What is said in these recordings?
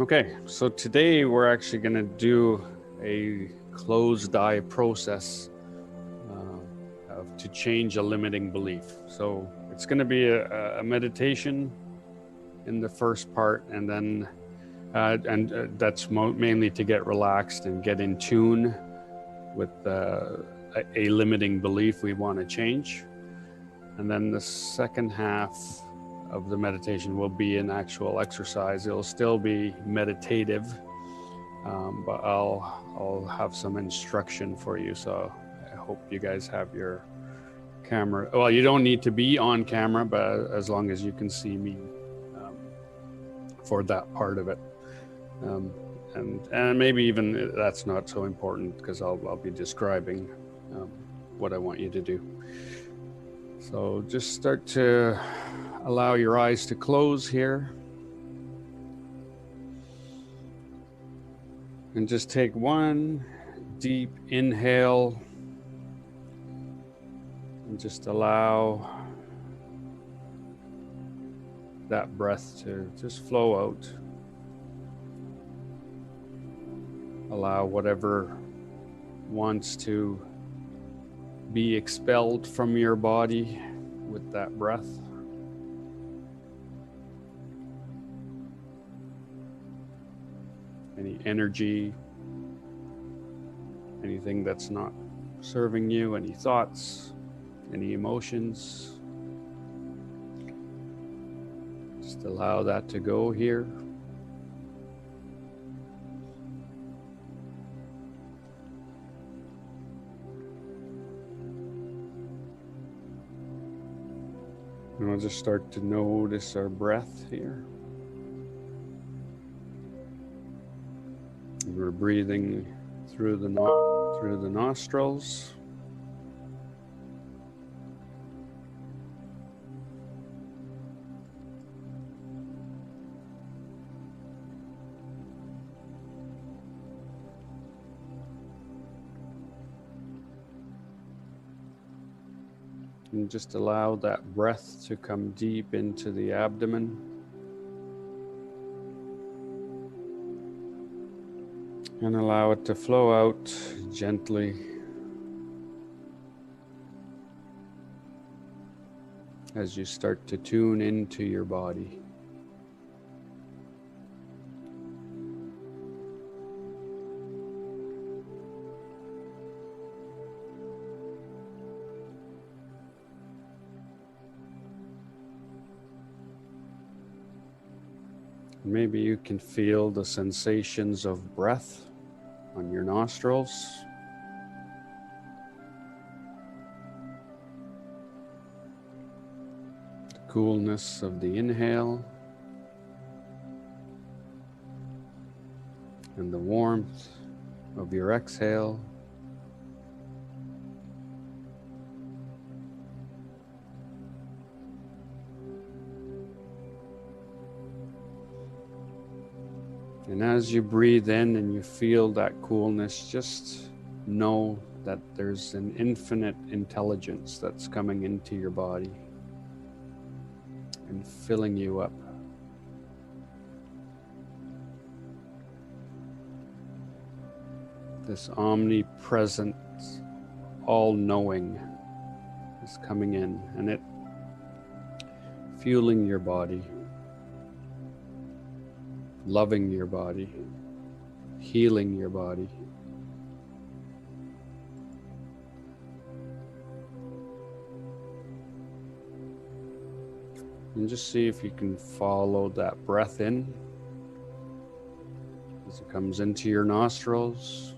Okay, so today we're actually going to do a closed eye process to change a limiting belief. So it's going to be a meditation in the first part, and then that's mainly to get relaxed and get in tune with a limiting belief we want to change. And then the second half of the meditation will be an actual exercise. It'll still be meditative, but I'll have some instruction for you. So I hope you guys have your camera. Well, you don't need to be on camera, but as long as you can see me for that part of it. And maybe even that's not so important because I'll be describing what I want you to do. So just start to allow your eyes to close here. And just take one deep inhale and just allow that breath to just flow out. Allow whatever wants to be expelled from your body with that breath. Any energy, anything that's not serving you, any thoughts, any emotions. Just allow that to go here. And we'll just start to notice our breath here. We're breathing through the nostrils. And just allow that breath to come deep into the abdomen. And allow it to flow out gently as you start to tune into your body. Maybe you can feel the sensations of breath on your nostrils. The coolness of the inhale and the warmth of your exhale. And as you breathe in and you feel that coolness, just know that there's an infinite intelligence that's coming into your body and filling you up. This omnipresent, all-knowing is coming in, and it fueling your body, loving your body, healing your body. And just see if you can follow that breath in as it comes into your nostrils.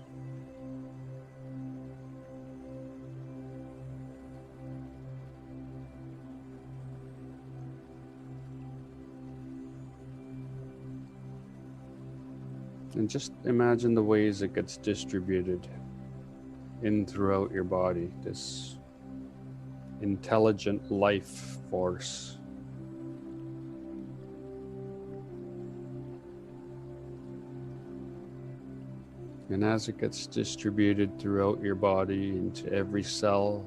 And just imagine the ways it gets distributed in throughout your body, this intelligent life force. And as it gets distributed throughout your body into every cell,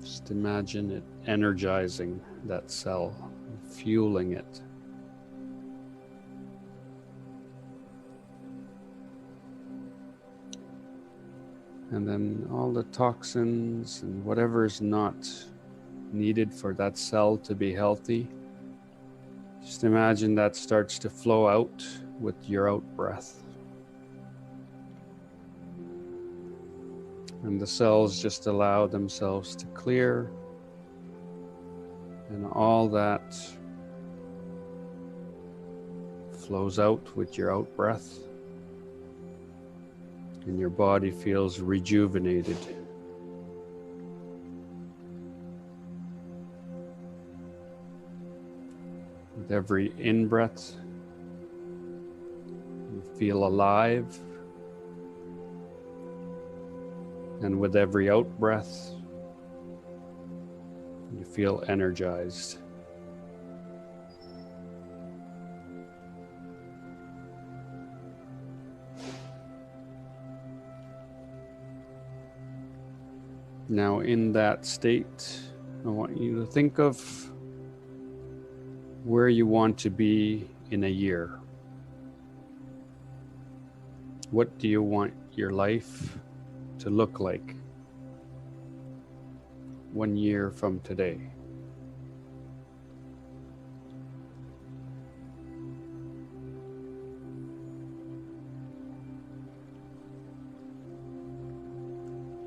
just imagine it energizing that cell fueling it. And then all the toxins and whatever is not needed for that cell to be healthy, just imagine that starts to flow out with your out breath. And the cells just allow themselves to clear, and all that flows out with your out breath, and your body feels rejuvenated. With every in-breath, you feel alive. And with every out-breath, you feel energized. Now, in that state, I want you to think of where you want to be in a year. What do you want your life to look like 1 year from today?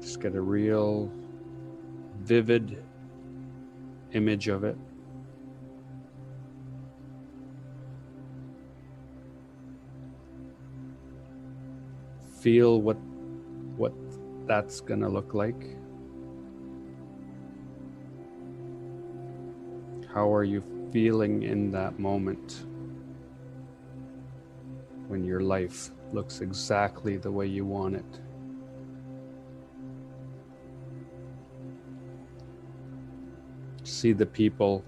Just get a real vivid image of it. Feel what that's gonna look like. How are you feeling in that moment when your life looks exactly the way you want it? See the people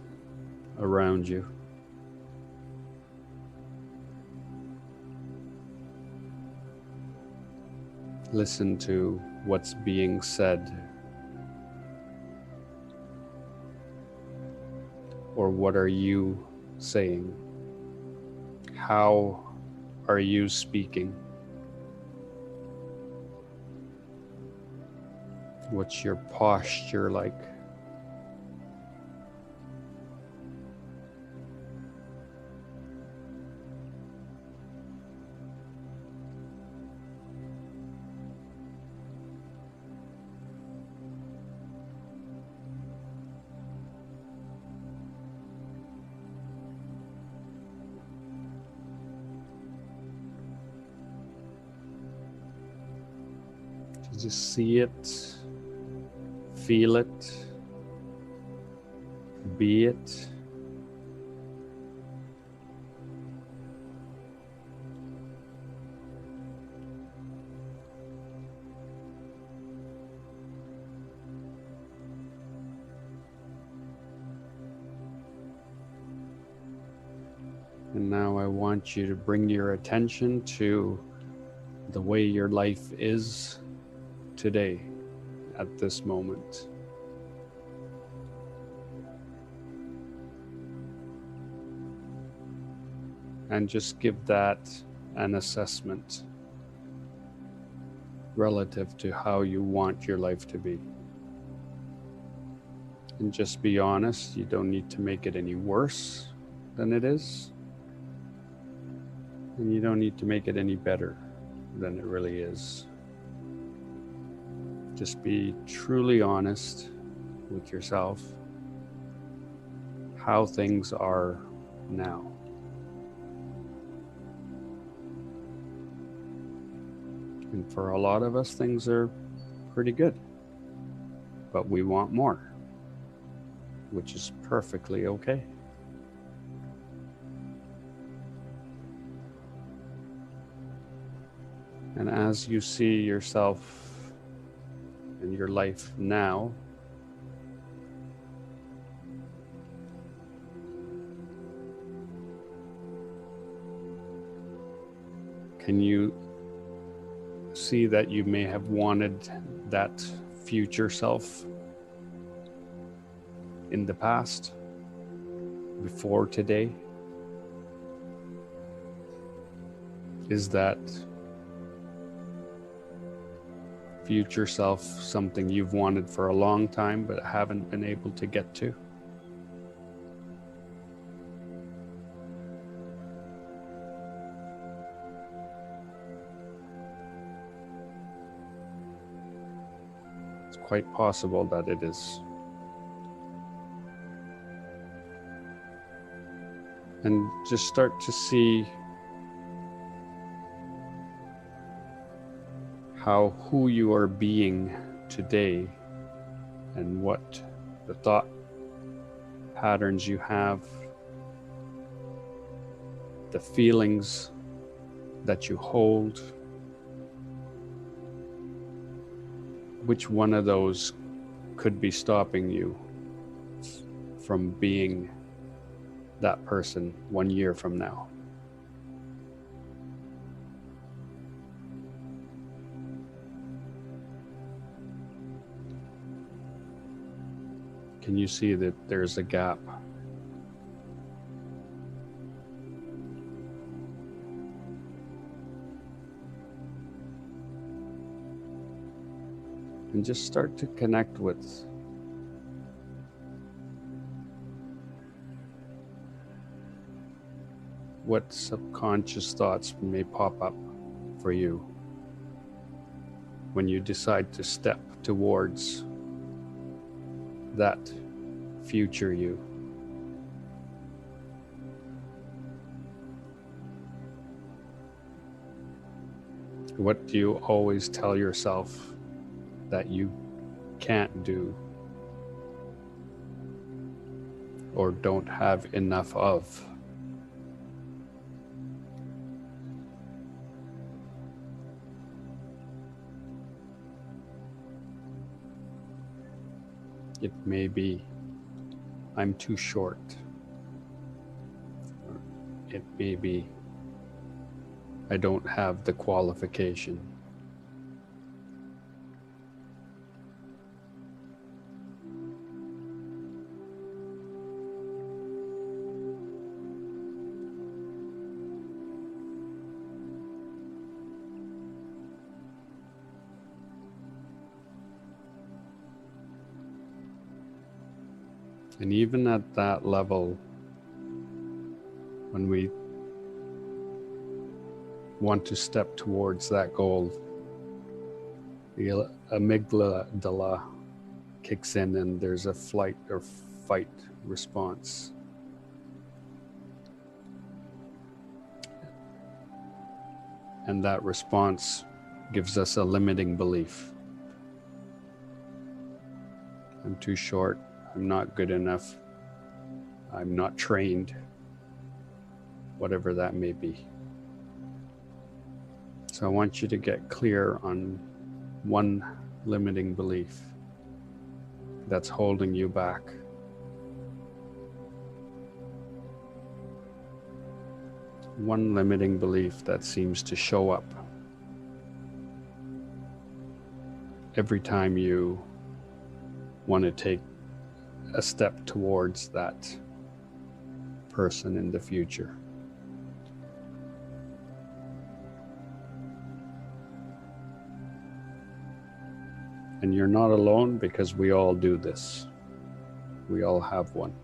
around you. Listen to what's being said, or what are you saying? How are you speaking? What's your posture like? Just see it, feel it, be it. And now I want you to bring your attention to the way your life is today, at this moment. And just give that an assessment relative to how you want your life to be. And just be honest, you don't need to make it any worse than it is. And you don't need to make it any better than it really is. Just be truly honest with yourself, how things are now. And for a lot of us, things are pretty good, but we want more, which is perfectly okay. And as you see yourself in your life now, can you see that you may have wanted that future self in the past? before today? Is that future self something you've wanted for a long time but haven't been able to get to? It's quite possible that it is. And just start to see who you are being today and what the thought patterns you have, the feelings that you hold, which one of those could be stopping you from being that person 1 year from now? Can you see that there's a gap? And just start to connect with what subconscious thoughts may pop up for you when you decide to step towards that future you. What do you always tell yourself that you can't do or don't have enough of? It may be, I'm too short. Or it may be, I don't have the qualification. And even at that level, when we want to step towards that goal, the amygdala kicks in and there's a flight or fight response. And that response gives us a limiting belief. I'm too short. I'm not good enough. I'm not trained. Whatever that may be. So I want you to get clear on one limiting belief that's holding you back. One limiting belief that seems to show up every time you want to take a step towards that person in the future. And you're not alone, because we all do this. We all have one.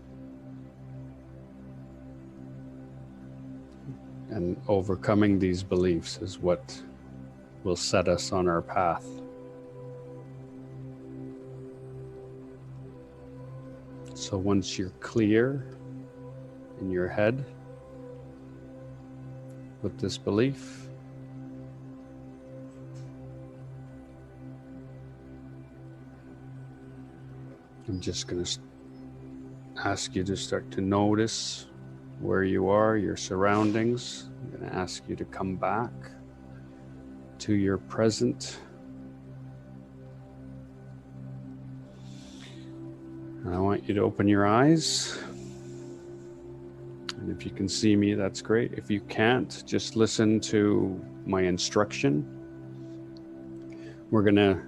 And overcoming these beliefs is what will set us on our path. So once you're clear in your head with this belief, I'm just going to ask you to start to notice where you are, your surroundings. I'm going to ask you to come back to your present. And I want you to open your eyes. And if you can see me, that's great. If you can't, just listen to my instruction. We're going to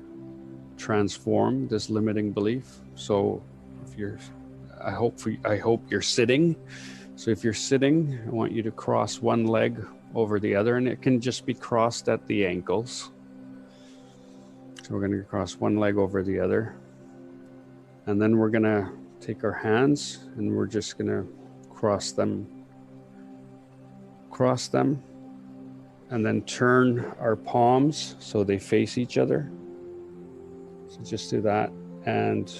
transform this limiting belief. So if you're I hope you're sitting. So if you're sitting, I want you to cross one leg over the other, and it can just be crossed at the ankles. So we're going to cross one leg over the other. And then we're going to take our hands and we're just going to cross them, and then turn our palms so they face each other. So just do that, and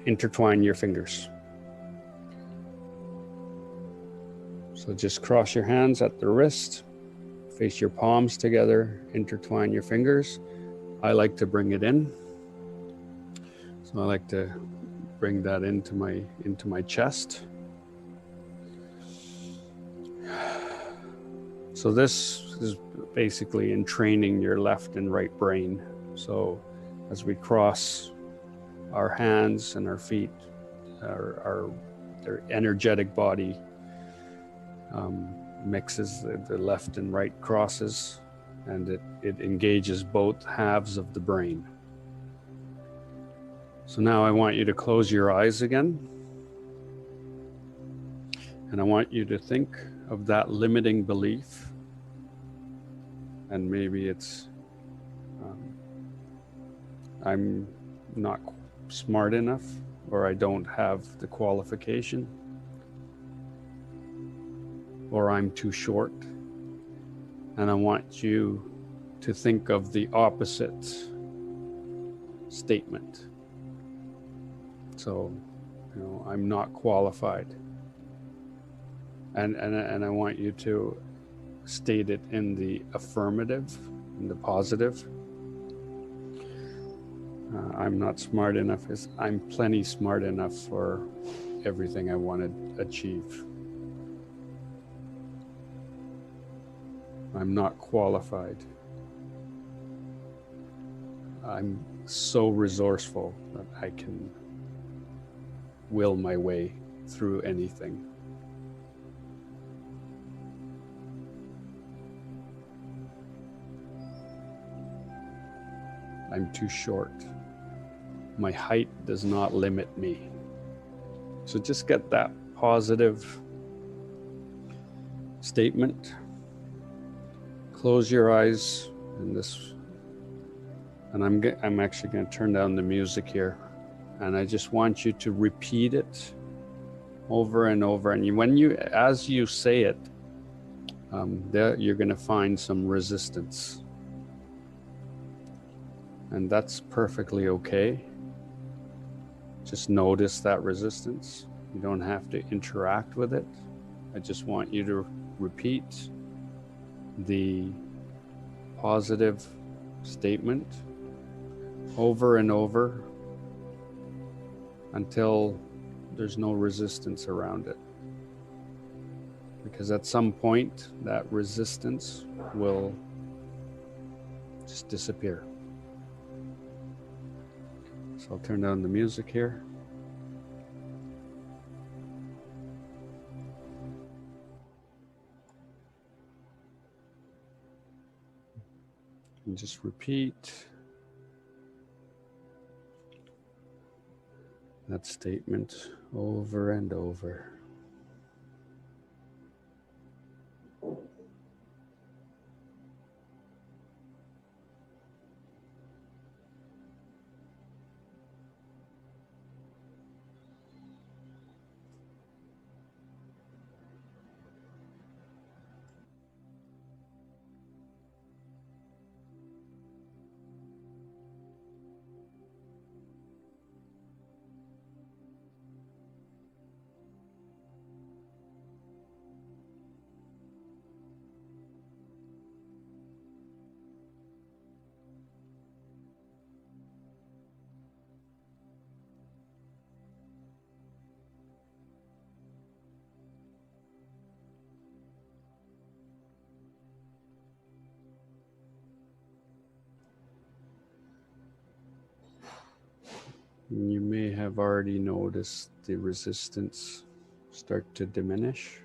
intertwine your fingers. So just cross your hands at the wrist, face your palms together, intertwine your fingers. I like to bring it in. So I like to bring that into my chest. So this is basically entraining your left and right brain. So as we cross our hands and our feet, our energetic body mixes the left and right crosses, and it engages both halves of the brain. So now I want you to close your eyes again, and I want you to think of that limiting belief. And maybe it's I'm not smart enough, or I don't have the qualification, or I'm too short. And I want you to think of the opposite statement. So, I'm not qualified. And I want you to state it in the affirmative, in the positive. I'm not smart enough. I'm plenty smart enough for everything I want to achieve. I'm not qualified. I'm so resourceful that I can will my way through anything. I'm too short. My height does not limit me. So just get that positive statement. Close your eyes and I'm actually going to turn down the music here, and I just want you to repeat it over and over. And as you say it, you're going to find some resistance. And that's perfectly okay. Just notice that resistance. You don't have to interact with it. I just want you to repeat the positive statement over and over until there's no resistance around it. Because at some point, that resistance will just disappear. So I'll turn down the music here. And just repeat that statement over and over. You may have already noticed the resistance start to diminish.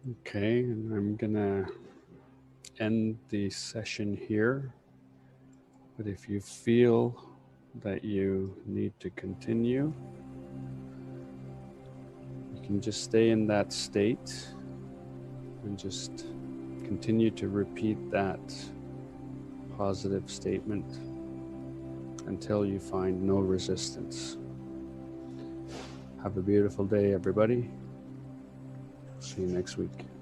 Okay, and I'm gonna end the session here. But if you feel that you need to continue, you can just stay in that state and just continue to repeat that positive statement until you find no resistance. Have a beautiful day, everybody. See you next week.